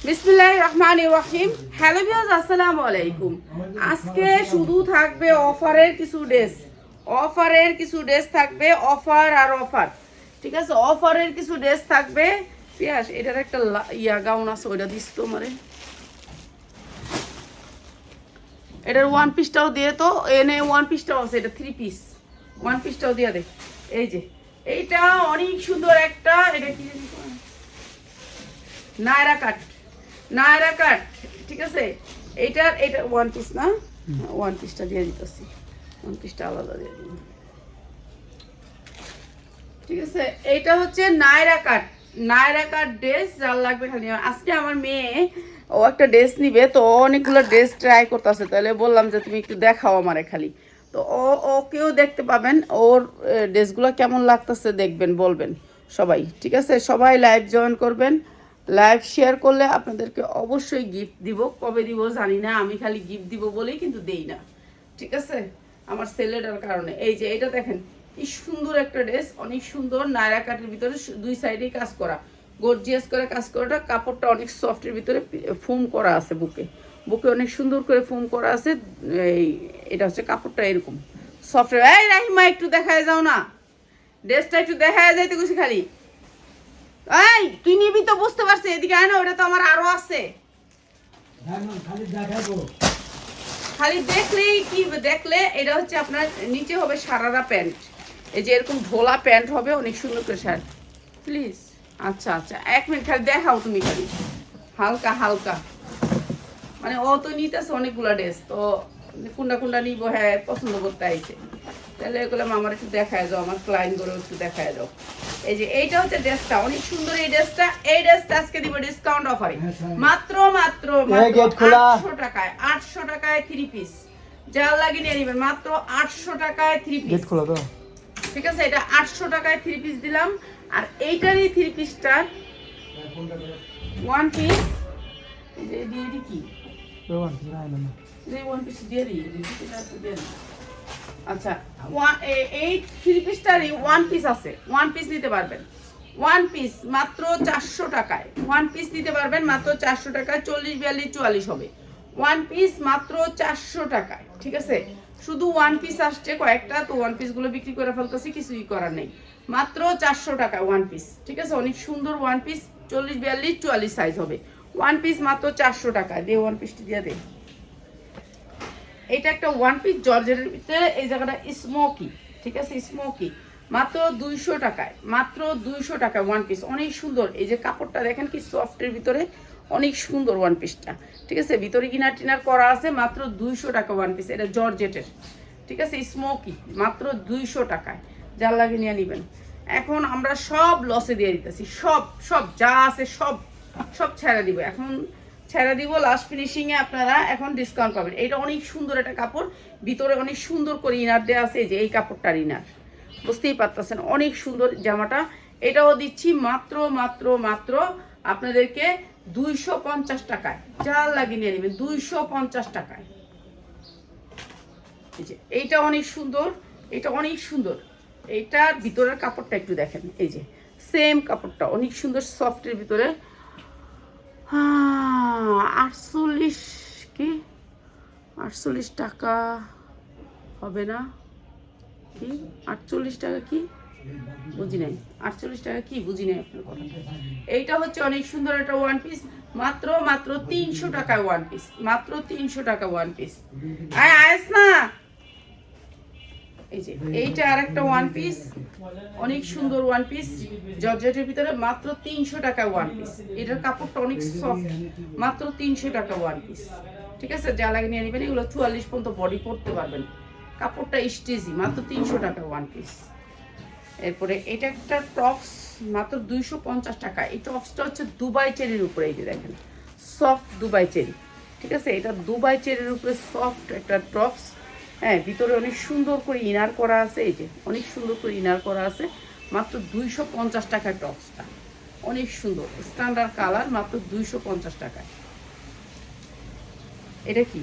বিসমিল্লাহির রহমানির রহিম। Hello viewers, আসসালামু আলাইকুম। আজকে শুধু থাকবে অফারের কিছু ড্রেস থাকবে, অফার আর অফার। ঠিক আছে, অফারের কিছু ড্রেস থাকবে। পিয়াস এটার একটা গাউন আছে, ওইটা দিস তো আমারে। এটার ওয়ান পিসটাও দিয়ে তো, এনে ওয়ান পিসটাও আছে, এটা 3 পিস। ওয়ান পিসটাও দিয়ে দে। এই যে এইটা অনেক সুন্দর একটা, এটা কি নায়রা কাট। ঠিক আছে, এটা ওয়ান পিস না, ওয়ান পিসটা দিয়ে দিতেছি, ওয়ান পিসটা আলাদা দিয়ে দিব। ঠিক আছে, এইটা হচ্ছে নায়রা কাট ড্রেস। যার লাগবে খালি আজকে আমার মেয়ে ও একটা ড্রেস নিবে, তো অনেকগুলো ড্রেস ট্রাই করতেছে, তাহলে বললাম যে তুমি একটু দেখাও আমারে খালি। তো ওকেও দেখতে পাবেন, ওর ড্রেসগুলো কেমন লাগতেছে দেখবেন, বলবেন সবাই। ঠিক আছে, সবাই লাইভ জয়েন করবেন। লাইভ শেয়ার করলে আপনাদেরকে অবশ্যই গিফট দিব। কবে দিব জানি না, আমি খালি গিফট দিব বলেই কিন্তু দেই না। ঠিক আছে, আমার সেলেটার কারণে। এই যে এটা দেখেন কি সুন্দর একটা ড্রেস, অনেক সুন্দর। নায়রা কাটের ভিতরে দুই সাইডেই কাজ করা, গর্জিয়াস করে কাজ করাটা। কাপড়টা অনেক সফটের ভিতরে ফোম করা আছে, বুকে অনেক সুন্দর করে ফোম করা আছে। এই এটা হচ্ছে কাপড়টা এরকম সফটের। এই রাহিমা একটু দেখায় যাও না, ড্রেসটা একটু দেখায় যাইতে গেছি খালি। এই তুই নিবি তো, বুঝতে পারছি, এদিকে আয় না, ওটা তো আমার আরো আছে। খালি দেখলেই কি দেখলে, এটা হচ্ছে আপনার নিচে হবে সারারা প্যান্ট। এই যে এরকম ঢোলা প্যান্ট হবে, অনেক সুন্দর করে শার্ট। প্লিজ, আচ্ছা আচ্ছা, 1 মিনিট খালি দেখাও তুমি খালি, হালকা হালকা। মানে ও তো নিতেছে অনেকগুলো ড্রেস, তো কোনটা নিবো, হ্যাঁ পছন্দ করতে আইছে, তাহলে এগুলো আমার একটু দেখায় যাও, আমার ক্লায়েন্ট করে একটু দেখায় যাও। এই যে এইটা হচ্ছে ড্রেসটা, অনেক সুন্দর এই ড্রেসটা। এই ড্রেসটা আজকে দিব ডিসকাউন্ট অফারে, মাত্র 800 টাকায়। 800 টাকায় 3 পিস, যার লাগে নিয়ে নেবেন, মাত্র 800 টাকায় 3 পিস। ঠিক আছে, এটা 800 টাকায় 3 পিস দিলাম। আর এইটারই 3 পিসটার ওয়ান পিস দিয়ে দিই কি, ওয়ান পিস দিয়ে দিই। আচ্ছা, এই 3 পিসটারই ওয়ান পিস আছে, ওয়ান পিস নিতে পারবেন। ওয়ান পিস মাত্র 400 টাকায়, ওয়ান পিস নিতে পারবেন মাত্র 400 টাকায়। 40, 42, 44 হবে। ওয়ান পিস মাত্র 400 টাকায়। ঠিক আছে, শুধু ওয়ান পিস আসছে কয়েকটা, তো ওয়ান পিসগুলো বিক্রি করে ফেলতেছি, কিছুই করার নেই। মাত্র 400 টাকায় ওয়ান পিস। ঠিক আছে, অনেক সুন্দর ওয়ান পিস, 40, 42, 44 সাইজ হবে। ওয়ান পিস মাত্র 400 টাকায়। দিয়ে ওয়ান পিসটি দিয়ে দে। এটা একটা ওয়ান পিস জর্জেটের ভিতরে, এই জায়গাটা স্মোকি। ঠিক আছে, স্মোকি, মাত্র 200 টাকায়, মাত্র 200 টাকায় ওয়ান পিস, অনেক সুন্দর। এই যে কাপড়টা দেখেন কি সফটের ভিতরে, অনেক সুন্দর ওয়ান পিসটা। ঠিক আছে, ভিতরে টিনার করা আছে, মাত্র 200 টাকা ওয়ান পিস। এটা জর্জেটের। ঠিক আছে, স্মোকি, মাত্র 200 টাকায়। যার লাগে নিয়ে নেবেন। এখন আমরা সব লসে দিয়ে দিতেছি, সব যা আছে সব ছেড়ে দিব এখন, ছেড়ে দিব। লাস্ট ফিনিশিং এ আপনারা এখন ডিসকাউন্ট পাবেন। এটা অনেক সুন্দর একটা কাপড়, ভিতরে অনেক সুন্দর করে ইনার দেওয়া আছে। যে এই কাপড়টার ইনার, বুঝতেই পারতেছেন, অনেক সুন্দর জামাটা। এটাও দিচ্ছি মাত্র মাত্র মাত্র আপনাদেরকে 250 টাকায়। যার লাগিয়ে নিয়ে নেবেন 250 টাকায়। এই যে এইটা অনেক সুন্দর, এটা অনেক সুন্দর। এইটার ভিতরের কাপড়টা একটু দেখেন, এই যে সেম কাপড়টা অনেক সুন্দর সফটের ভিতরে। 48 কি 48 টাকা হবে না কি, 48 টাকা কি বুঝি নাই, 48 টাকা কি বুঝি নাই আপনার কথা। এইটা হচ্ছে অনেক সুন্দর একটা ওয়ান পিস, মাত্র 300 টাকায় ওয়ান পিস, মাত্র 300 টাকা ওয়ান পিস। আইস না, এই যে এইটা আর একটা ওয়ান পিস, অনেক সুন্দর ওয়ান পিস জর্জেটের ভিতরে, মাত্র 300 টাকা ওয়ান পিস। এটার কাপড়টা অনেক সফট, মাত্র 300 টাকা ওয়ান পিস। ঠিক আছে, যা লাগে নিয়ে নেবেন। এগুলো 44 পর্যন্ত বডি পরতে পারবেন, কাপড়টা স্টেজি, মাত্র 300 টাকা ওয়ান পিস। এরপরে এটা একটা টপস, মাত্র 250 টাকা। এই টপসটা হচ্ছে দুবাই চেরির উপরে, এই যে দেখেন সফট দুবাই চেরি। ঠিক আছে, এটা দুবাই চেরির উপরে সফট একটা টপস। হ্যাঁ, ভিতরে অনেক সুন্দর করে ইনার করা আছে, এই যে অনেক সুন্দর করে ইনার করা আছে। মাত্র 250 টাকার টপসটা, অনেক সুন্দর স্ট্যান্ডার্ড কালার, মাত্র 250 টাকায়। এটা কি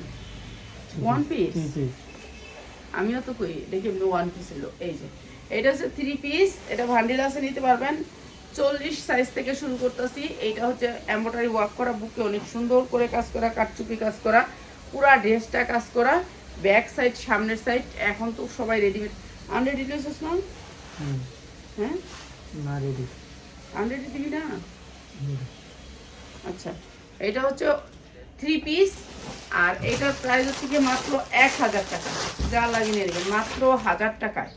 ওয়ান পিস? আমিও তো কই দেখি ওয়ান পিস এলো। এই যে এটা হচ্ছে 3 পিস, এটা ভান্ডিল আছে, নিতে পারবেন। 40 সাইজ থেকে শুরু করতেছি। এইটা হচ্ছে এমব্রয়ডারি ওয়ার্ক করা, বুকে অনেক সুন্দর করে কাজ করা, কাটচুপি কাজ করা, পুরা ড্রেসটা কাজ করা, ব্যাক সাইড সামনের সাইড। এখন তো সবাই রেডিমেড। আনরেডি ড্রেসেস না? হ্যাঁ না রেডি। আনরেডি দিবি না? আচ্ছা, এটা হচ্ছে 3 পিস, আর এটার প্রাইস হচ্ছে কি মাত্র 1000 টাকা। যা লাগিয়ে নেবেন মাত্র 1000 টাকায়,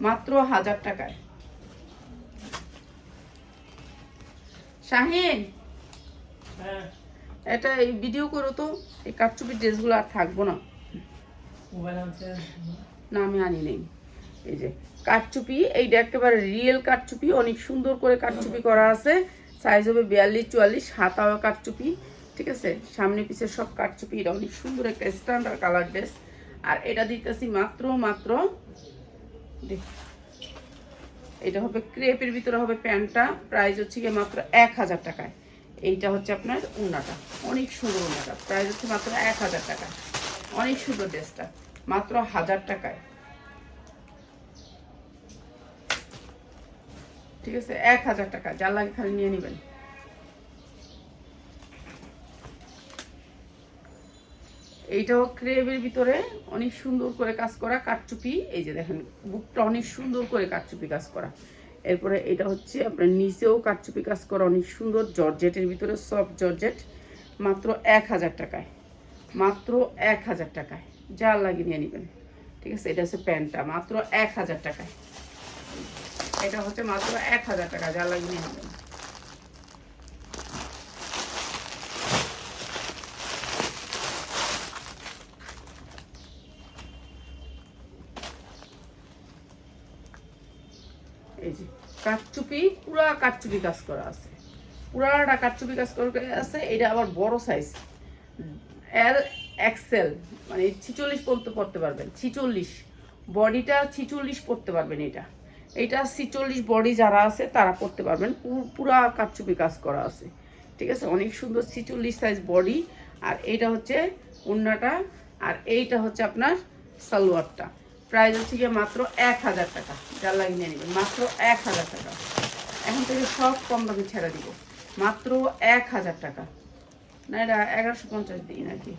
মাত্র 1000 টাকায়। শাহিন, এটা এই ভিডিও করো তো, এই কাটচুপির ড্রেসগুলো আর থাকবো না। না আমি আনি নেই। এই যে কাটচুপি, এইটা একেবারে রিয়েল কাটচুপি, অনেক সুন্দর করে কাটচুপি করা আছে। সাইজ হবে 42-44, হাতাও কাটচুপি, ঠিক আছে, সামনে পিছের সব কাটচুপি। এটা অনেক সুন্দর একটা স্ট্যান্ডার্ড কালার ড্রেস। আর এটা দিতেছি মাত্র এটা হবে ক্রেপের ভিতরে হবে প্যান্টটা, প্রাইস হচ্ছে গিয়ে মাত্র 1000 টাকায়। এইটা হচ্ছে আপনার উন্নাটা, অনেক সুন্দর উন্নাটা, প্রাইস হচ্ছে মাত্র 1000 টাকা। অনেক সুন্দর ড্রেসটা, মাত্র 1000 টাকায়, ঠিক আছে, 1000 টাকা। যার লাগে খালি নিয়ে নেবেন। এইটাও ক্রেপের ভিতরে অনেক সুন্দর করে কাজ করা কাটচুপি। এই যে দেখেন বুকটা অনেক সুন্দর করে কাটচুপি কাজ করা। এরপরে এটা হচ্ছে আপনার নিচেও কাটচুপি কাজ করা, অনেক সুন্দর জর্জেটের ভিতরে, সফট জর্জেট, মাত্র 1000 টাকায়, মাত্র 1000 টাকায়। যা লাগিয়ে নিয়ে নেবেন, ঠিক আছে। এটা হচ্ছে প্যান্টটা, মাত্র 1000 টাকায়। এটা হচ্ছে মাত্র 1000 টাকা, যা লাগিয়ে নিয়ে নেবেন। এই যে কাটচুপি, পুরা কাটচুপি কাজ করা আছে, পুরাটা কাটচুপি কাজ করা আছে। এটা আবার বড় সাইজ, এল এক্সেল, মানে 46 পড়তে পারবেন, 46 বডিটা 46 পড়তে পারবেন। এটা 46 বডি যারা আছে তারা পড়তে পারবেন। পুরা কাটচুপি কাজ করা আছে, ঠিক আছে, অনেক সুন্দর 46 সাইজ বডি। আর এইটা হচ্ছে ওড়নাটা, আর এইটা হচ্ছে আপনার সালোয়ারটা। প্রাইস হচ্ছে গিয়ে মাত্র 1000 টাকা। যার লাগিয়ে নিয়ে নেবেন মাত্র 1000 টাকা। এখন থেকে সব কম দামে ছেড়ে দিব, মাত্র 1000 টাকা। না এটা 1150 দিই নাকি?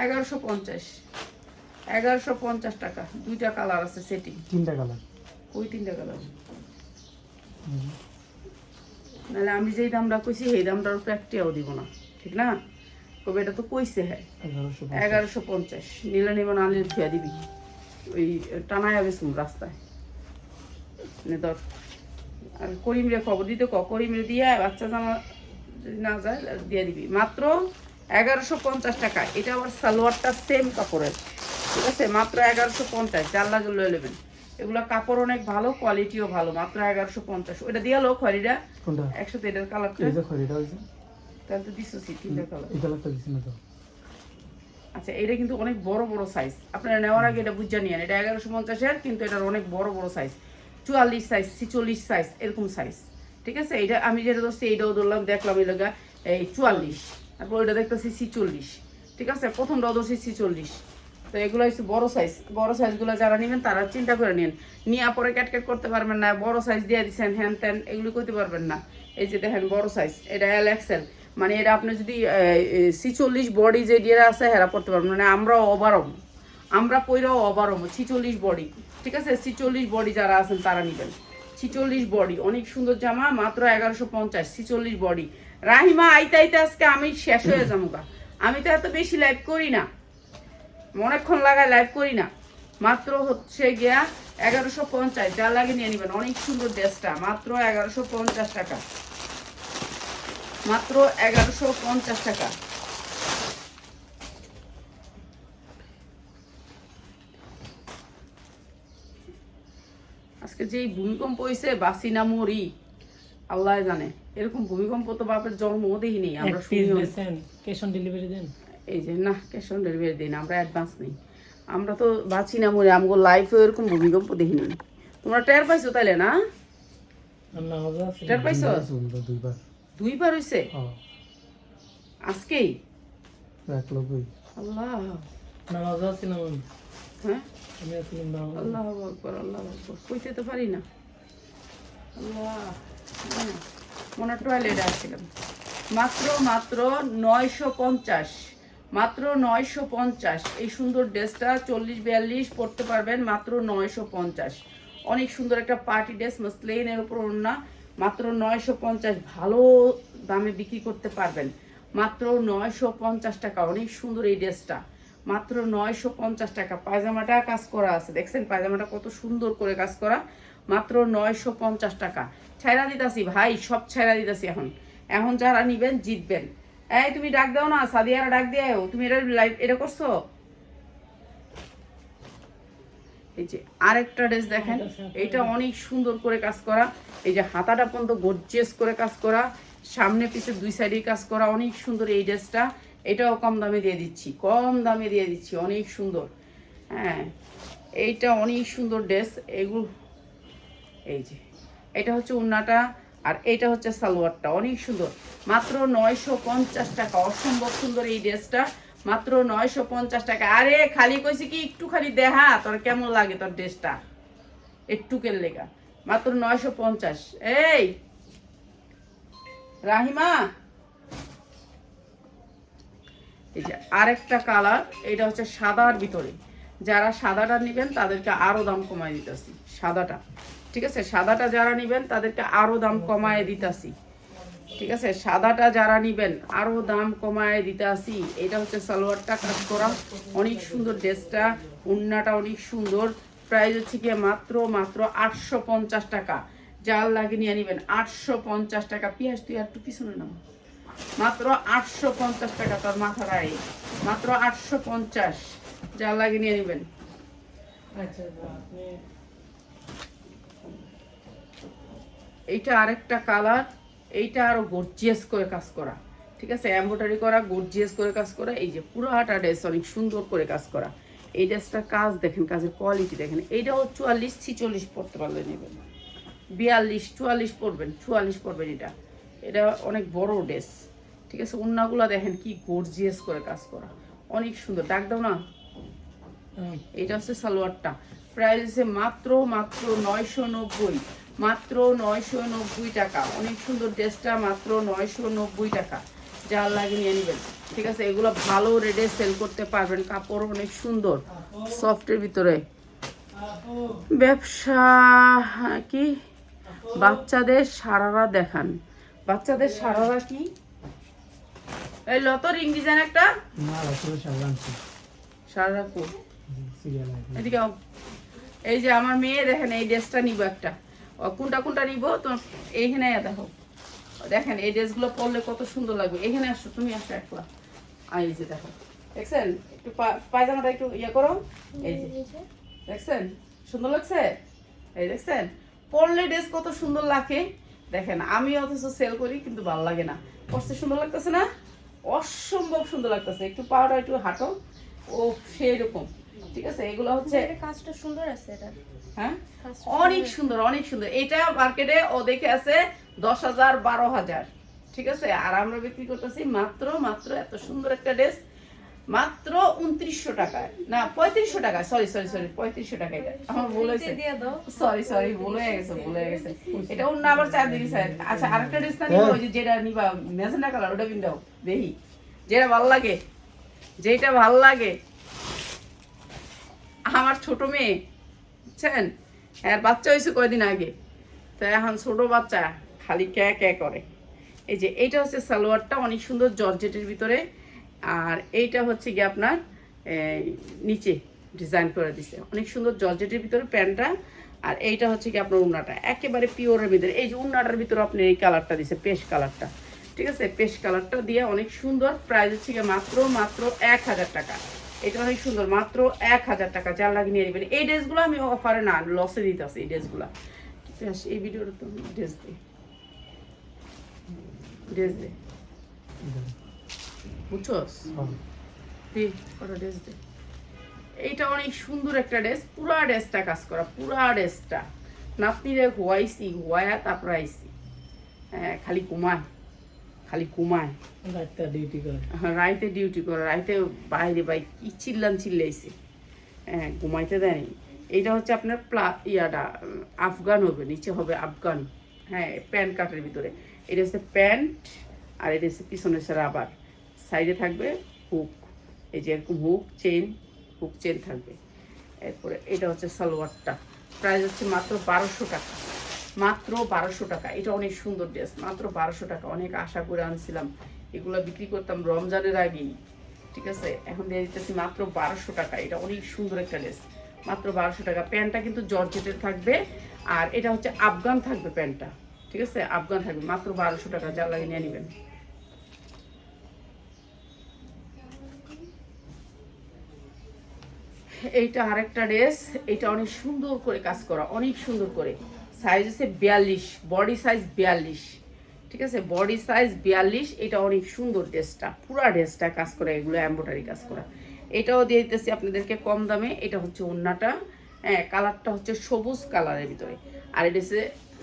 1150 টাকা। দুইটা কালার আছে সেটিং, তিনটা কালার। ওই তিনটা কালার, নাহলে আমি যেই দামটা কইছি সেই দামটার উপরে একটিও দিব না, ঠিক না? কবে এটা তো কইছে, হ্যাঁ 1150। নিলে নিব না, আনলে ধুয়া দিবি, ওই টানায় বেসুম রাস্তায় ধর। আর করিমরে খবর দিতে করিমরে দিয়ে বাচ্চা জামা যদি না যায় দিয়ে দিবি, মাত্র 1150 টাকা। এটা আবার সালোয়ারটা সেম কাপড়ের, ঠিক আছে, মাত্র 1150। যার লাগে লয়ে নেবেন। এগুলা কাপড় অনেক ভালো, কোয়ালিটিও ভালো, মাত্র 1150। ওটা দিয়ে লো খরিটা 100 এটার কালারটা, তাহলে তো দিচ্ছি তিনটা কালার। আচ্ছা, এটা কিন্তু অনেক বড় বড় সাইজ, আপনারা নেওয়ার আগে এটা বুঝে নিয়েন। এটা 1150-এর, কিন্তু এটার অনেক বড় বড় সাইজ, 44 সাইজ, 46 সাইজ, এরকম সাইজ, ঠিক আছে। এটা আমি যেটা ধরছি এইটাও ধরলাম, দেখলাম এই লগা এই 44, তারপর ওইটা দেখতেছি 46, ঠিক আছে, প্রথমটাও ধরছি 46। তো এগুলো হচ্ছে বড় সাইজ। বড় সাইজগুলো যারা নেবেন তারা চিন্তা করে নিন, নিয়ে পরে ক্যাটকেট করতে পারবেন না, বড় সাইজ দিয়ে দিচ্ছেন হ্যান ত্যান, এগুলো করতে পারবেন না। এই যে দেখেন বড় সাইজ, এটা এল এক্সেল, মানে এটা আপনি যদি 46 বডি যে ডিয়ারা আছে হেরা পড়তে পারবেন, মানে আমরাও ওভারম, আমরা পইরাও ওভারম 46 বডি, ঠিক আছে। 46 বডি যারা আছেন তারা নেবেন। 46 বডি, অনেক সুন্দর জামা, মাত্র 1150। 46 বডি। রাহিমা আইতে আইতে আজকে আমি শেষ হয়ে যাবো গা। আমি তো এত বেশি লাইভ করি না, অনেকক্ষণ লাগায় লাইভ করি না। মাত্র হচ্ছে গিয়া 1150। যা লাগে নিয়ে নেবেন। অনেক সুন্দর ড্রেসটা, মাত্র 1150 টাকা, মাত্র 1150 টাকা। আজকে যেই ভূমিকম্প হয়েছে, বাসি না মরি আল্লাহ জানে। এরকম ভূমিকম্প তো বাপের জন্মও দেখিনি আমরা। ক্যাশ অন ডেলিভারি দেন? এই যে না, ক্যাশ অন ডেলিভারি দিন, আমরা অ্যাডভান্স নেই। আমরা তো বাঁচি না মরে, আমগো লাইফে এরকম ভূমিকম্প দেখিনি। তোমরা টের পাইছো তাইলে না? টের পাইছো? দুইবার হয়েছে আজকেই? আল্লাহ, হ্যাঁ আল্লাহ আকবার, আল্লাহ আকবার, কইতে তো পারি না। আল্লাহ মনে টয়লেটে আসছিলাম। মাত্র মাত্র 950, মাত্র 950। এই সুন্দর ড্রেসটা 40-42 পরতে পারবেন মাত্র 950। অনেক সুন্দর একটা পার্টি ড্রেস, মসলিনের উপর ওড়না, মাত্র 950। ভালো দামে বিক্রি করতে পারবেন মাত্র 950 টাকা। অনেক সুন্দর এই ড্রেসটা, মাত্র 950 টাকা। পায়জামাটা কাজ করা আছে, দেখছেন পায়জামাটা কত সুন্দর করে কাজ করা, মাত্র 950 টাকা। ছেড়া দিতাছি ভাই, সব ছেড়া দিতাছি। এখন এখন যারা নিবেন জিতবেন। এই তুমি ডাক দাও না, সাদিয়ারা ডাক দিও। তুমি এটা লাইভ এটা করছো। এই যে আরেকটা ড্রেস দেখেন, এটা অনেক সুন্দর করে কাজ করা। এই যে হাতাটা পর্যন্ত গর্জিয়াস করে কাজ করা, সামনে পিছে দুই সাইডে কাজ করা, অনেক সুন্দর এই ড্রেসটা। এটাও কম দামে দিয়ে দিচ্ছি, কম দামে দিয়ে দিচ্ছি, অনেক সুন্দর। হ্যাঁ, এইটা অনেক সুন্দর ড্রেস। এগুলো এই যে এটা হচ্ছে ওড়নাটা, আর এটা হচ্ছে সালোয়ারটা, অনেক সুন্দর, মাত্র 950 টাকা। অসম্ভব সুন্দর এই ড্রেসটা, মাত্র 950 টাকা। আরে খালি কইছি কি একটু খালি দেখা তোর কেমন লাগে তোর ড্রেসটা, একটুকের লেগা, মাত্র 950। এই রাহিমা, এই যে আরেকটা কালার, এটা হচ্ছে সাদার ভিতরে। যারা সাদাটা নেবেন তাদেরকে আরো দাম কমায় দিতেছি, সাদাটা, ঠিক আছে? সাদাটা যারা নেবেন তাদেরকে আরো দাম কমায় দিতেছি, ঠিক আছে? সাদাটা যারা নেবেন আরো দাম কমায় দিতে আসি। এটা হচ্ছে সালোয়ারটা কাজ করা, অনেক সুন্দর ড্রেসটা, ওড়নাটা অনেক সুন্দর। প্রাইস হচ্ছে কি মাত্র মাত্র 850 টাকা। যার লাগে নিয়ে নেবেন 850 টাকা। পিয়াস তুই একটু পিছনে নাও, মাত্র 850 টাকা। তোর মাথা রায়, মাত্র 850। যার লাগে নিয়ে নেবেন। আচ্ছা আপনি এইটা আরেকটা কালার, এইটা আরো গর্জিয়াস করে কাজ করা, ঠিক আছে? এমব্রয়ডারি করা, গর্জিয়াস করে কাজ করা। এই যে পুরোটা ড্রেস অনেক সুন্দর করে কাজ করা। এই ড্রেসটার কাজ দেখেন, কাজের কোয়ালিটি দেখেন। এইটাও 44-46 পড়তে পারলে নেবেন, 42-44 পড়বেন, 44 পড়বেন। এটা এটা অনেক বড় ড্রেস, ঠিক আছে? ওড়নাগুলো দেখেন কি গর্জিয়াস করে কাজ করা, অনেক সুন্দর। ডাক দাও না। এটা হচ্ছে সালোয়ারটা, প্রাইস হচ্ছে মাত্র মাত্র 990, মাত্র 990 টাকা। অনেক সুন্দর ড্রেসটা, মাত্র 990 টাকা। যার লাগে নিয়ে নেবেন, ঠিক আছে? এগুলো ভালো রেটে সেল করতে পারবেন, কাপড় অনেক সুন্দর, সফটের ভিতরে। ব্যবসা কি? বাচ্চাদের সারারা দেখান, বাচ্চাদের সারারা কি? এই লত রিং ডিজাইন একটা না রাসূল শাহজাহান সারারা কো সিরিয়াল এদিকে আও। এই যে আমার মেয়ে দেখেন এই ড্রেসটা নিব একটা। কোনটা কোনটা নিব তো এইখানে দেখো, দেখেন এই ড্রেসগুলো পরলে কত সুন্দর লাগবে। এখানে আসো, তুমি আসো একলা। এই যে দেখো, দেখছেন? একটু পায়জামাটা একটু ইয়ে করো। এই যে দেখছেন সুন্দর লাগছে? এই দেখছেন পরলে ড্রেস কত সুন্দর লাগে দেখেন। আমি অথচ সেল করি কিন্তু ভালো লাগে না, পরতে সুন্দর লাগতেছে না? অসম্ভব সুন্দর লাগতেছে। একটু পাওয়াটা একটু হাঁটো, ও সেই রকম, ঠিক আছে? এগুলো হচ্ছে কাজটা সুন্দর আছে এটা। হ্যাঁ, অনেক সুন্দর, অনেক সুন্দর। এটা মার্কেটে ও দেখে আছে 10,000 12,000, ঠিক আছে? আর আমরা বিক্রি করতেছি মাত্র মাত্র এত সুন্দর একটা ড্রেস মাত্র 2900 টাকায়, না 3500 টাকা। সরি সরি সরি 3500 টাকা। এটা আমার ভুল হয়েছে, সরি সরি ভুল হয়ে গেছে, ভুল হয়ে গেছে। এটা অন্য আবার 4 দিকে স্যার। আচ্ছা আরেকটা ড্রেস না নিব, ওই যে যেটা নিবা মেজেন্টা কালার, ওটা কিনদাও দেখি, যেটা ভালো লাগে, যেটা ভালো লাগে। আমার ছোট মেয়ে বুঝছেন, হ্যাঁ বাচ্চা হয়েছে কয়দিন আগে, তো এখন ছোট বাচ্চা খালি ক্যা ক্যা করে। এই যে এইটা হচ্ছে সালোয়ারটা, অনেক সুন্দর জর্জেটের ভিতরে। আর এইটা হচ্ছে গিয়ে আপনার নিচে ডিজাইন করে দিছে, অনেক সুন্দর জর্জেটের ভিতরে প্যান্টটা। আর এইটা হচ্ছে কি আপনার উন্নাটা একেবারে পিওরের ভিতরে। এই যে উন্নাটার ভিতরে আপনি এই কালারটা দিছে, পেস্ট কালারটা, ঠিক আছে? পেস্ট কালারটা দিয়ে অনেক সুন্দর। প্রাইস হচ্ছে গিয়ে মাত্র মাত্র 1000 টাকা। এটা অনেক সুন্দর, মাত্র 1000 টাকা। যার লাগে নিয়ে নেবেন। এই ড্রেসগুলো আমি অফারে না, লসে দিতে আসি এই ড্রেসগুলো। ঠিক আছে, এই ভিডিওটা তো ড্রেস দিই, ড্রেস দে, বুঝছস? দে ওটা ড্রেস দে। এইটা অনেক সুন্দর একটা ড্রেস, পুরা ড্রেসটা কাজ করা, পুরা ড্রেসটা। নাতনিরে হুয়াইছি, হুয়ায়া তারপরে আইছি। হ্যাঁ, খালি ঘুমায়, খালি ঘুমায়, রাতটা ডিউটি করে। হ্যাঁ রাইতে ডিউটি করে, রাইতে বাইরে বাই কি চিল্লাইছে। হ্যাঁ, ঘুমাইতে দেয়নি। এইটা হচ্ছে আপনার ইয়াটা আফগান হবে, নিচে হবে আফগান। হ্যাঁ প্যান্ট কাটের ভিতরে। এটা হচ্ছে প্যান্ট আর এটা হচ্ছে পিছনে হচ্ছে রাবার, সাইডে থাকবে হুক, এই যে এরকম হুক চেন থাকবে। এরপরে এটা হচ্ছে সালোয়ারটা, প্রাইস হচ্ছে মাত্র 1200 টাকা, মাত্র 1200 টাকা। এটা অনেক সুন্দর ড্রেস, মাত্র 1200 টাকা। অনেক আশা করে আনছিলাম, এগুলো বিক্রি করতাম রমজানের আগেই, ঠিক আছে, এখন দিয়ে দিতেছি মাত্র 1200 টাকা। এটা অনেক সুন্দর একটা ড্রেস, মাত্র 1200 টাকা। প্যান্টটা কিন্তু জর্জেটের থাকবে, আর এটা হচ্ছে আফগান থাকবে প্যান্টটা, ঠিক আছে, আফগান থাকবে, মাত্র 1200 টাকা। যা লাগে নিয়ে নেবেন। এইটা আরেকটা ড্রেস, এটা অনেক সুন্দর করে কাজ করা, অনেক সুন্দর করে। সাইজ আছে 42, বডি সাইজ 42, ঠিক আছে, বডি সাইজ 42। এটা অনেক সুন্দর ড্রেসটা, পুরা ড্রেসটা কাজ করা, এগুলো এমব্রয়ডারি কাজ করা। এটাও দিয়ে দিতেছি আপনাদেরকে কম দামে। এটা হচ্ছে ওড়নাটা, হ্যাঁ কালারটা হচ্ছে সবুজ কালারের ভিতরে, আর এটা হচ্ছে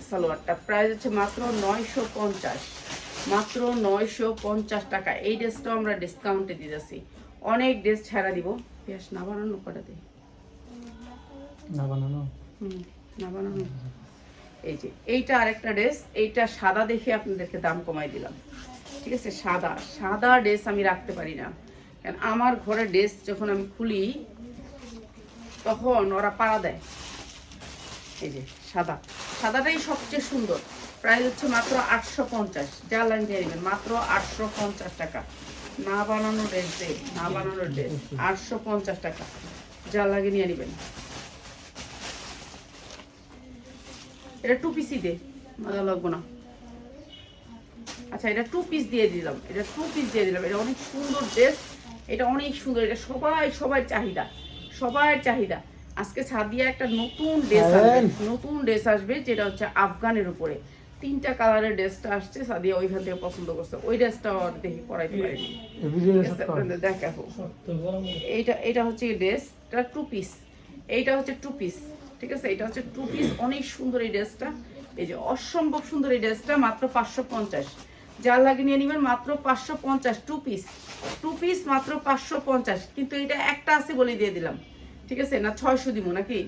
সালোয়ারটা। প্রাইস হচ্ছে মাত্র 950, মাত্র 950 টাকা। এই ড্রেসটাও আমরা ডিসকাউন্টে দিতেছি, অনেক ড্রেস ছাড়া দিব। পেঁয়াজ না বানানো কটা দেয়, না বানানো, না বানানো। এই যে এইটা আরেকটা ড্রেস, এইটা সাদা দেখে আপনাদেরকে দাম কমাই দিলাম, ঠিক আছে। সাদা ড্রেস আমি রাখতে পারি না, কারণ আমার ঘরে ড্রেস যখন আমি খুলি তখন ওরা পাড়া দেয়। এই যে সাদাটাই সবচেয়ে সুন্দর। প্রাইস হচ্ছে মাত্র 850, যা লাইন দিয়ে নেবেন, মাত্র 850 টাকা। না বানানো ড্রেস দে, না বানানো ড্রেস 850 টাকা, যা লাগে নিয়ে নেবেন। এটা 2 পিসই দে, মজা লাগবো না। আচ্ছা এটা 2 পিস দিয়ে দিলাম, এটা 2 পিস দিয়ে দিলাম। এটা অনেক সুন্দর ড্রেস, এটা অনেক সুন্দর। এটা সবার চাহিদা। আজকে সাদিয়া একটা নতুন ড্রেস আসবে, যেটা হচ্ছে আফগানের উপরে 3টা কালারের ড্রেসটা আসছে। সাদিয়া ওইখান থেকে পছন্দ করছে, ওই ড্রেসটা দেখি পরাইতে পারিনি, দেখাবো। এটা হচ্ছে ড্রেসটা 2 পিস, এইটা হচ্ছে 2 পিস, ঠিক আছে, এটা হচ্ছে 2 পিস। অনেক সুন্দর এই ড্রেসটা, এই যে অসম্ভব সুন্দর এই ড্রেসটা, মাত্র 550। যার লাগে নিয়ে নেবেন, মাত্র 550। 2 পিস মাত্র 550। কিন্তু এটা একটা আছে বলে দিয়ে দিলাম, ঠিক আছে, না 600 দিব নাকি,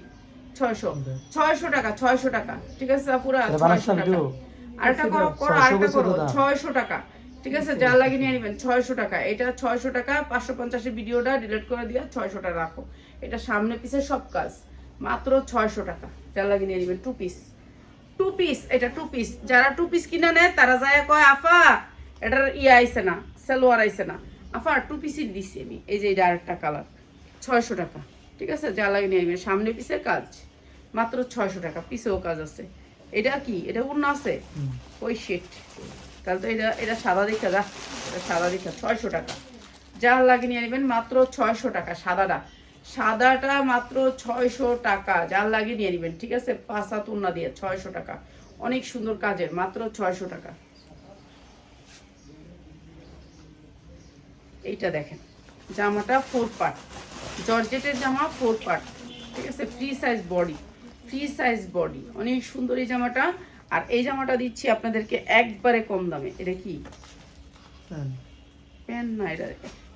600 টাকা, 600 টাকা, ঠিক আছে পুরা 600 টাকা। আরেকটা করো 600 টাকা, ঠিক আছে, যার লাগে নিয়ে নেবেন 600 টাকা। এটা 600 টাকা, 550 এর ভিডিওটা ডিলিট করে দিয়া 600 টাকা রাখো। এটা সামনে পিছে সব কাজ, মাত্র 600 টাকা, যার লাগে নিয়ে নেবেন। 2 পিস, এটা 2 পিস। যারা 2 পিস কিনে নেয় তারা যায় কয় আফা এটার আইছে না, সালোয়ার আইছে না। আফা 2 পিসই দিছি আমি। এই যে এটা আরেকটা কালার, 600 টাকা, ঠিক আছে, যা লাগে নিয়ে নেবেন। সামনে পিছে কাজ, মাত্র 600 টাকা। পিছেও কাজ আছে। এটা কি, এটা উন্না আছে ওই শেট, তাহলে তো এটা সাদা দেখা যা, এটা সাদা দেখা 600 টাকা, যা লাগে নিয়ে নেবেন, মাত্র 600 টাকা। সাদাটা মাত্র 600 টাকা, যার লাগিয়ে নিয়ে নেবেন, ঠিক আছে, 5 হাত উন্না দিয়ে 600 টাকা। অনেক সুন্দর কাজের, মাত্র 600 টাকা। এইটা দেখেন, জামাটা 4 পার্ট, জর্জেটের জামা 4 পার্ট, ঠিক আছে, ফ্রি সাইজ বডি, অনেক সুন্দর এই জামাটা। আর এই জামাটা দিচ্ছি আপনাদেরকে একবারে কম দামে। এটা কি প্যান্ট না,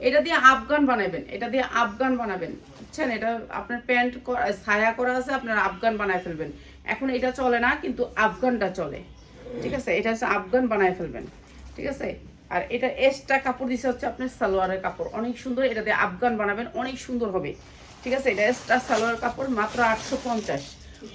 এটা দিয়ে আফগান বানাবেন, বুঝছেন। এটা আপনার প্যান্ট ছায়া করা আছে, আপনার আফগান বানায় ফেলবেন। এখন এটা চলে না, কিন্তু আফগানটা চলে, ঠিক আছে, এটা হচ্ছে আফগান বানায় ফেলবেন, ঠিক আছে। আর এটা এক্সট্রা কাপড় দিচ্ছে হচ্ছে আপনার সালোয়ারের কাপড়, অনেক সুন্দর। এটা দিয়ে আফগান বানাবেন, অনেক সুন্দর হবে, ঠিক আছে। এটা এক্সট্রা সালোয়ারের কাপড়, মাত্র 850,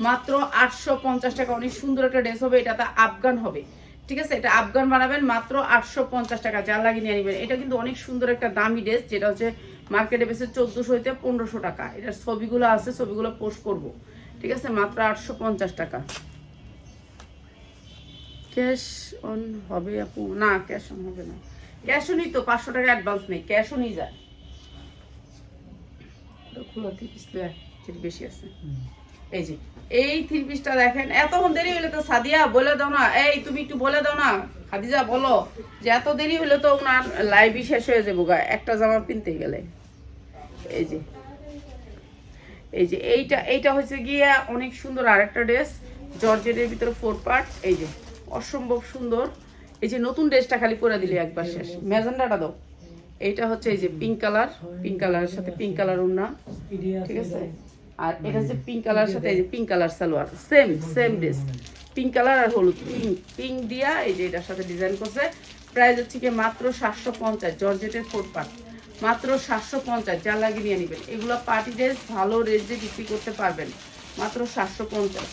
মাত্র 850 টাকা। অনেক সুন্দর একটা ড্রেস হবে, এটাতে আফগান হবে, ঠিক আছে। এটা আফগান বানাবেন, মাত্র 850 টাকা, যা লাগিয়ে নিয়ে নেবেন। এটা কিন্তু অনেক সুন্দর একটা দামি ড্রেস, যেটা হচ্ছে মার্কেটে বেশি 1400 হইতে 1500 টাকা। এটার ছবিগুলো আছে, ছবিগুলো পোস্ট করব, ঠিক আছে, মাত্র 850 টাকা। ক্যাশ অন হবে আপু? না, ক্যাশ অন হবে না। ক্যাশ অনই তো, 500 টাকা অ্যাডভান্স নেই, ক্যাশ অনই যায়। খোলা 3 পিস বেশি আছে। এই যে এই 3 পিসটা দেখেন, এতক্ষণ দেরি হইলে তো সাদিয়া বলে দাও না, এই তুমি একটু বলে দাও না, খাদিজা বলো যে এত দেরি হইলে তো ওনার লাইভই শেষ হয়ে যাবো গা একটা জামা কিনতে গেলে। এই যে এইটা হচ্ছে গিয়ে অনেক সুন্দর আরেকটা ড্রেস, জর্জেটের ভিতরে 4 পার্ট। এই যে অসম্ভব সুন্দর। এই যে নতুন ড্রেসটা খালি করে দিলে একবার শেষ। ম্যাজেন্ডাটা দাও। এইটা হচ্ছে এই যে পিঙ্ক কালারের সাথে পিঙ্ক কালার ওড়না, ঠিক আছে। আর এটা হচ্ছে পিঙ্ক কালারের সাথে এই যে pink colour salwar, same dress, pink colour আর হলুদ, পিঙ্ক দিয়া এই যে এটার সাথে ডিজাইন করছে। প্রাইস হচ্ছে কি মাত্র 750, জর্জেটের 4 পার্ট, মাত্র 750, যা লাগিয়ে নিয়ে নেবেন। এগুলো পার্টি ড্রেস ভালো রেঞ্জে বিক্রি করতে পারবেন, মাত্র 750।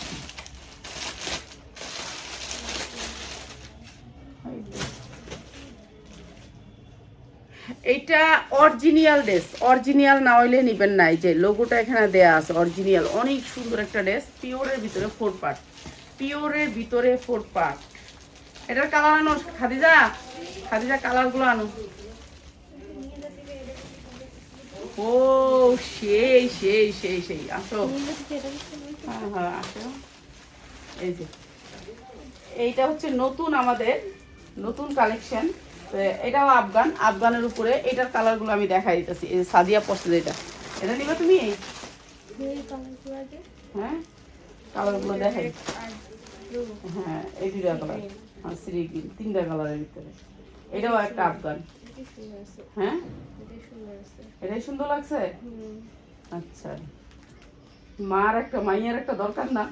এইটা অরিজিনাল ড্রেস, অরিজিনাল না হইলে নিবেন না। এই যে লোগোটা এখানে দেয়া আছে, অরিজিনাল, অনেক সুন্দর একটা ড্রেস, পিওরের ভিতরে 4 পার্ট, পিওরের ভিতরে 4 পার্ট। এটার কালার আনো খাদিজা, খাদিজা কালারগুলো আনো। ও সেই সেই সেই সেই, আসো। হ্যাঁ হ্যাঁ আসো। এই যে এইটা হচ্ছে নতুন, আমাদের নতুন কালেকশন। এটাও আফগান, আফগানের উপরে। এটার কালারগুলো আমি দেখাই দিতেছি। এই সাদিয়া পছন্দ, এটা এটা নিবে তুমি? হ্যাঁ কালারগুলো দেখাই। হ্যাঁ এই দুইটা কালার, আর শ্রী গ্রিন, 3টা কালারের ভিতরে। এটাও একটা আফগান। হ্যাঁ এটাই সুন্দর লাগছে। আচ্ছা, মার একটা মাইয়ার একটা দরকার না?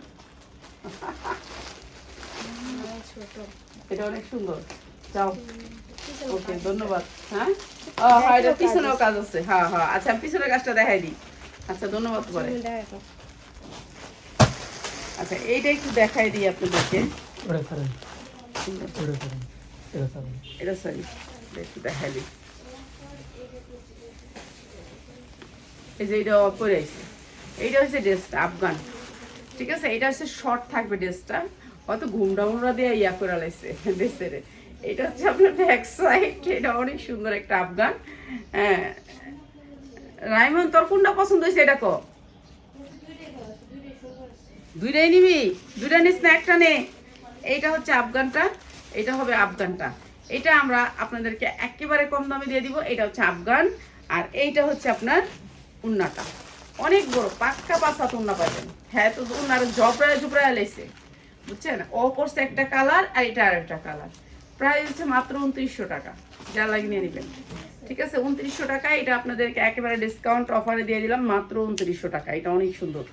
এটা অনেক সুন্দর, যাও। ওকে ধন্যবাদ। হ্যাঁ হ্যাঁ এটা পিছনেও কাজ আছে। হ্যাঁ হ্যাঁ আচ্ছা, পিছনের কাজটা দেখাই দিই। আচ্ছা ধন্যবাদ। পরে আচ্ছা এইটা একটু দেখাই দিই আপনাদেরকে। এটা সরি, একটু দেখাই দিই। এই যে এটা পরে আছে, এইটা হচ্ছে ড্রেসটা আফগান, ঠিক আছে? এটা হচ্ছে শর্ট থাকবে ড্রেসটা, হয়তো ঘুমটা ঘুমরা দিয়ে ইয়া করে লাইছে ড্রেসের। এটা হচ্ছে আপনার ব্যাক সাইড। এটা অনেক সুন্দর একটা আফগান। হ্যাঁ রাইমন, তোর কোনটা পছন্দ হয়েছে? এটা কো, দুইটাই নিবি? দুইটা নিস না, একটা নে। এইটা হচ্ছে আফগানটা, এটা হবে আফগানটা। এটা আমরা আপনাদেরকে একেবারে কম দামে দিয়ে দিব। এটা হচ্ছে আফগান, আর এইটা হচ্ছে আপনার উন্নাটা, অনেক বড়, পাক্কা 5 হাত উন্না পাবেন। হ্যাঁ তো উন্নার জবরায় জুবরায় লাইছে, বুঝছেন? ও করছে একটা কালার, আর এটা আর একটা কালার। প্রাইস হচ্ছে মাত্র 2900 টাকা, যা লাগিয়ে নিয়ে নেবেন, ঠিক আছে? 2900 টাকা। এটা আপনাদেরকে একেবারে ডিসকাউন্ট অফারে দিয়ে দিলাম মাত্র 2900 টাকা। এটা অনেক সুন্দর,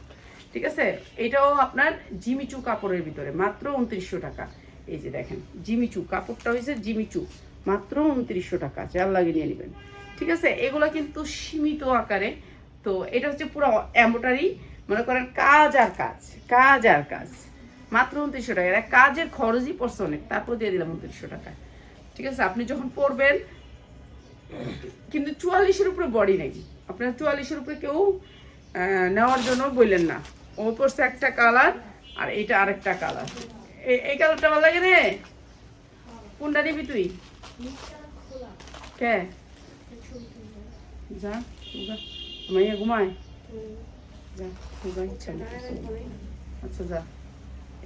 ঠিক আছে? এটাও আপনার জিমিচু কাপড়ের ভিতরে, মাত্র 2900 টাকা। এই যে দেখেন জিমিচু কাপড়টা হয়েছে, জিমিচু, মাত্র 2900 টাকা, যা লাগিয়ে নিয়ে নেবেন, ঠিক আছে? এগুলো কিন্তু সীমিত আকারে। তো এটা হচ্ছে পুরো এমব্রয়ডারি, মনে করেন কাজ আর কাজ, কাজ আর কাজ, মাত্র 2900 টাকা। এটা কাজের খরচই পড়ছে অনেক, তারপর দিয়ে দিলাম 2900 টাকা, ঠিক আছে? আপনি যখন পরবেন, কিন্তু 44-এর উপরে বডি নেই, আপনার 44-এর উপরে কেউ নেওয়ার জন্য বললেন না। ও পড়ছে একটা কালার, আর এইটা আরেকটা কালার। এই কালারটা ভালো লাগে রে, কোনটা নিবি তুই? কে যা মাইয়া ঘুমায়, যা ঘুমাই, ইচ্ছা নেই। আচ্ছা যা।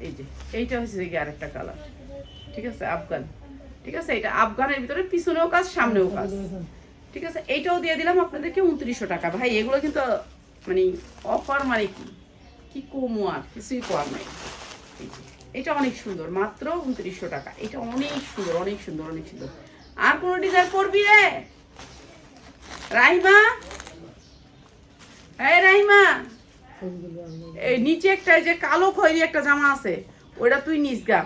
এই যে এইটা হচ্ছে যে আরেকটা কালার, ঠিক আছে? আফগান, ঠিক আছে? এটা আফগানের ভিতরে পিছনেও কাজ, সামনেও কাজ, ঠিক আছে? এইটাও দিয়ে দিলাম আপনাদেরকে 2900 টাকা। ভাই এগুলো কিন্তু মানে অফার, মানে কি কমু, আর কিছুই কম নাই। এটা অনেক সুন্দর, মাত্র 2900 টাকা। এটা অনেক সুন্দর, অনেক সুন্দর, অনেক সুন্দর। আর কোন ডিজাইন করবি রে রাইমা? এই রাইমা, এই নিচে একটা যে কালো খয়েরি একটা জামা আছে, ওইটা তুই নিস গা।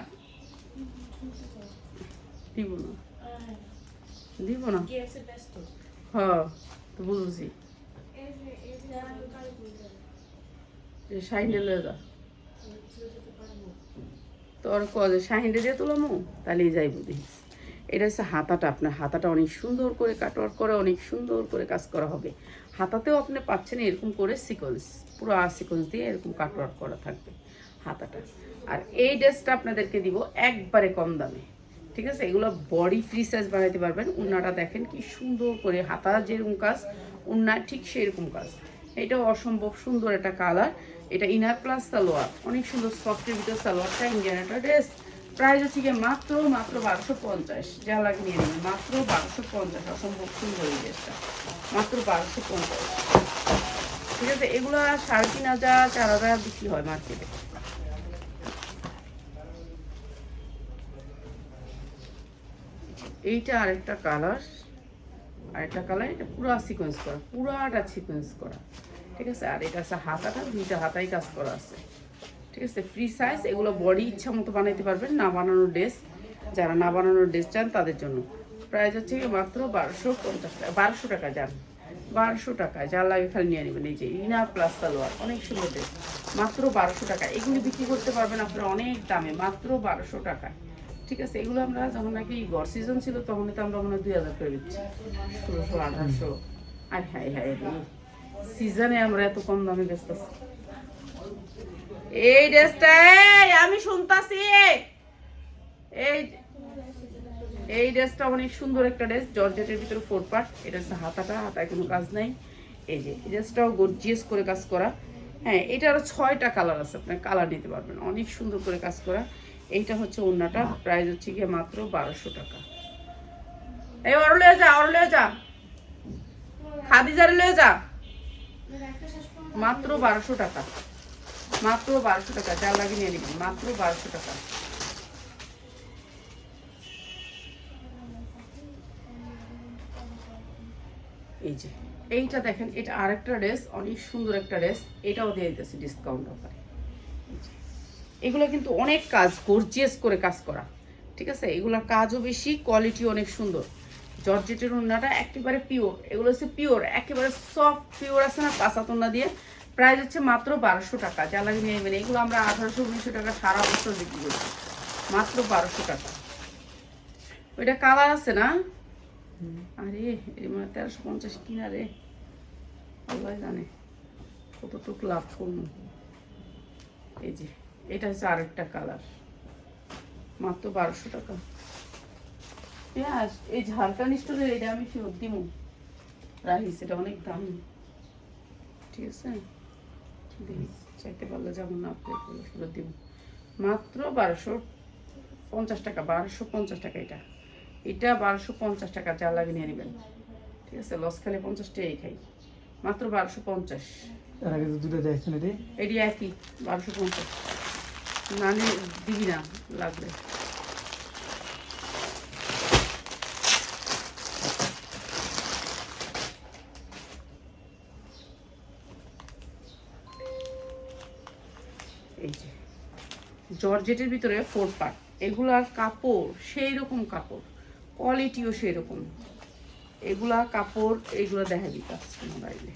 দিব না, দিব না। হ্যাঁ তো বুঝছি, শাহিনটা লয়ে যা। তোর কজ শাহিনটা দিয়ে তোলামো, তাহলেই যাইব দেখিস। এটা হচ্ছে হাতাটা, আপনার হাতাটা অনেক সুন্দর করে কাটওয়ার্ক করে, অনেক সুন্দর করে কাজ করা হবে। হাতাতেও আপনি পাচ্ছেন এরকম করে সিকোয়েন্স, পুরো সিকোয়েন্স দিয়ে এরকম কাটওয়ার্ক করা থাকবে হাতাটা। আর এই ড্রেসটা আপনাদেরকে দিব একবারে কম দামে, ঠিক আছে? এগুলো বডি ফ্রি সাইজ বানাইতে পারবেন। উন্নাটা দেখেন কি সুন্দর করে, হাতা যেরকম কাজ, উন্না ঠিক সেরকম কাজ। এটাও অসম্ভব সুন্দর একটা কালার। এটা ইনার প্লাস সালোয়ার, অনেক সুন্দর সফটের ভিতরে সালোয়ারটা, ইন্ডিয়ান একটা ড্রেস। প্রাইস হচ্ছে গিয়ে মাত্র 1250, যা লাগে নিয়ে নেবেন, মাত্র 1250। অসম্ভব সুন্দর এই ড্রেসটা, মাত্র 1250, ঠিক আছে? এগুলো 3500 4000 বিক্রি হয় মার্কেটে। এইটা আরেকটা কালার, আরেকটা কালার। এটা পুরো সিকোয়েন্স করা, পুরাটা সিকোয়েন্স করা, ঠিক আছে? আর এটা আছে হাতাটা, দুইটা হাতাই কাজ করা আছে, ঠিক আছে, ফ্রি সাইজ। এগুলো বডি ইচ্ছা মতো বানাইতে পারবেন, না বানানোর ড্রেস, যারা না বানানোর ড্রেস চান তাদের জন্য। প্রাইস হচ্ছে মাত্র 1250 টাকা, 1200 টাকা যান, 1200 টাকা, যা লাগে খালি নিয়ে নেবেন। এই যে ইনার প্লাস সালোয়ার, অনেক সুন্দর ড্রেস, মাত্র 1200 টাকা। এগুলি বিক্রি করতে পারবেন আপনারা অনেক দামে, মাত্র 1200 টাকায়। ঠিক আছে, এগুলো আমরা যখন নাকি গড় সিজন ছিল তখন তো আমরা মনে হয় 2000 করে দিচ্ছি, 1600 1800। আর হাই হাই রে, সিজনে আমরা এত কম দামে বেচতেছি। এই ড্রেসটা আমি শুনতাছি, এই ড্রেসটা অনেক সুন্দর একটা ড্রেস, জর্জেটের ভিতরে 4 পার্ট। এটা হচ্ছে হাতায় কোনো কাজ নাই। এই যে এই ড্রেসটাও গর্জিয়াস করে কাজ করা। হ্যাঁ, এটারও 6টা কালার আছে, আপনার কালার নিতে পারবেন, অনেক সুন্দর করে কাজ করা। এইটা হচ্ছে ওড়নাটা, প্রাইস হচ্ছে গিয়ে মাত্র 1200 টাকা। এই অরলে যা খাদিজারে লয়ে যা, মাত্র 1200 টাকা, মাত্র 1200 টাকা, যা লাগে নিয়ে নেবেন, মাত্র 1200 টাকা। এই যে এইটা দেখেন, এটা আরেকটা ড্রেস, অনেক সুন্দর একটা ড্রেস, এটাও দিয়ে দিতেছি ডিসকাউন্ট অফারে। এগুলো কিন্তু অনেক কাজ, গর্জিয়াস করে কাজ করা। ঠিক আছে, এগুলোর কাজও বেশি, কোয়ালিটি অনেক সুন্দর। জর্জেটের ওড়নাটা একেবারে পিওর, এগুলো হচ্ছে পিওর, একেবারে সফট পিওর আছে না, পাঁচা তোনা দিয়ে। প্রাইস হচ্ছে মাত্র 1200 টাকা, যা লাগে নিয়ে নেবেন। এগুলো আমরা 1800-1900 টাকা সারা বছর বিক্রি করছি, মাত্র 1200 টাকা। ওইটা কালার আছে না, আরে এর মানে 1350 কিনা রে, আল্লাহ জানে কতটুকু লাভ করবো। এই যে এটা হচ্ছে আরেকটা কালার, মাত্র 1200 টাকা। হ্যাঁ, এই ঝাড়খান্ড স্টোরের এটা আমি ফেরত দিব, রাহিস, এটা অনেক দাম। ঠিক আছে, চাইতে পারলে যেমন না ফেরত দিব, মাত্র 1250 টাকা, 1250 টাকা। এটা 1250 টাকা, যা লাগে নিয়ে নেবেন। ঠিক আছে, লস খালি 50 টাকাই খাই, মাত্র 1250। এর আগে দুটো দেখছেন এটি, এটি একই 1250, না দিবি না লাগবে। এই যে জর্জেটের ভিতরে 4 পার্ট, এগুলার কাপড় সেই রকম কাপড়, কোয়ালিটিও সেই রকম। এগুলা কাপড়, এইগুলো দেখা দিচ্ছে মোবাইলে।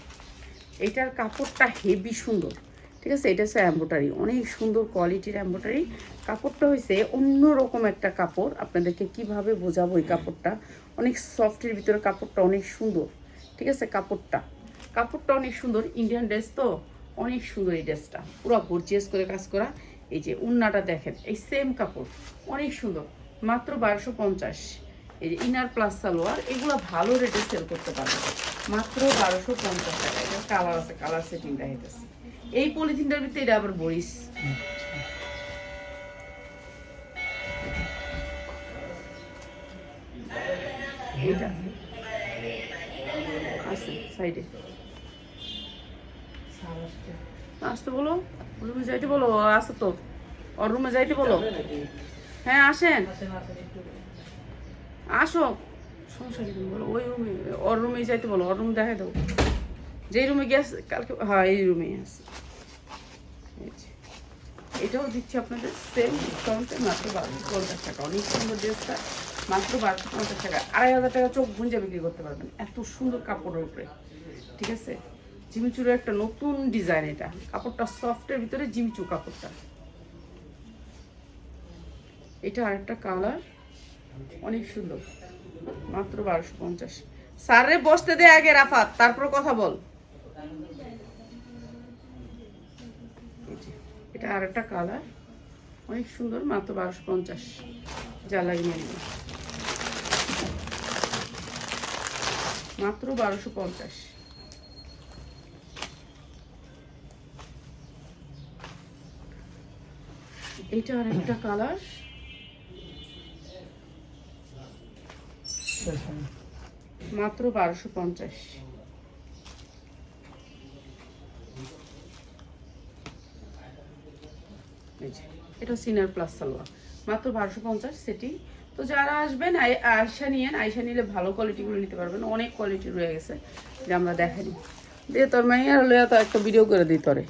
এটার কাপড়টা হেভি সুন্দর। ঠিক আছে, এটা হচ্ছে এম্ব্রয়ডারি, অনেক সুন্দর কোয়ালিটির এম্ব্রয়ডারি। কাপড়টা হয়েছে অন্যরকম একটা কাপড়, আপনাদেরকে কিভাবে বোঝাবো। এই কাপড়টা অনেক সফটের ভিতরে, কাপড়টা অনেক সুন্দর। ঠিক আছে, কাপড়টা অনেক সুন্দর, ইন্ডিয়ান ড্রেস তো অনেক সুন্দর। এই ড্রেসটা পুরো গর্জিয়াস করে কাজ করা। এই যে উন্নাটা দেখেন, এই সেম কাপড়, অনেক সুন্দর, মাত্র 1250। এই যে ইনার প্লাস সালোয়ার, এগুলো ভালো রেটে সেল করতে পারবে, মাত্র 1250 টাকা। এটা কালার আছে, কালার সেটিং দেখাইতেছে। এই পলিথিনটার ভিতরে এটা আবার বরিস, এইটা আছে সাইডে। আসতে বলো, রুমে যাইতে বলো, আসো তো, ওর রুমে যাইতে বলো। হ্যাঁ আসেন, আসো, সমস্যা কি বলো, ওই রুমে, ওর রুমে যাইতে বলো, ওর রুম দেখাই দেবো, যেই রুমে গেছে কালকে। হ্যাঁ, এই রুমেই আছে। এটাও দিচ্ছি আপনাদের সেম ডিসকাউন্টে, মাত্র 1250 টাকা। অনেক সুন্দর ড্রেসটা, মাত্র 1250 টাকা। 2500 টাকা চোখ গুঁজে বিক্রি করতে পারবেন, এত সুন্দর কাপড়ের উপরে। ঠিক আছে, জিমিচুর একটা নতুন ডিজাইন, এটা কাপড়টা সফটের ভিতরে জিমিচু কাপড়টা। এটা আরেকটা কালার, অনেক সুন্দর, মাত্র 1250। স্যারে বসতে দে আগে রাফাত, তারপর কথা বল। এটা আরেকটা কালার, অনেক সুন্দর, মাত্র 1250, যা লাগিয়ে নেবেন, মাত্র 1250। এটা আরেকটা কালার, মাত্র 1250। এটা সিনার প্লাস সালোয়ার, মাত্র 1250 সেটি। তো যারা আসবেন আয়সা নিয়েন, আয়সা নিলে ভালো কোয়ালিটিগুলো নিতে পারবেন, অনেক কোয়ালিটি রয়ে গেছে যে আমরা দেখাইনি। দিয়ে তোর মাইয়ার লইয়া তো একটা ভিডিও করে দিই তোরে।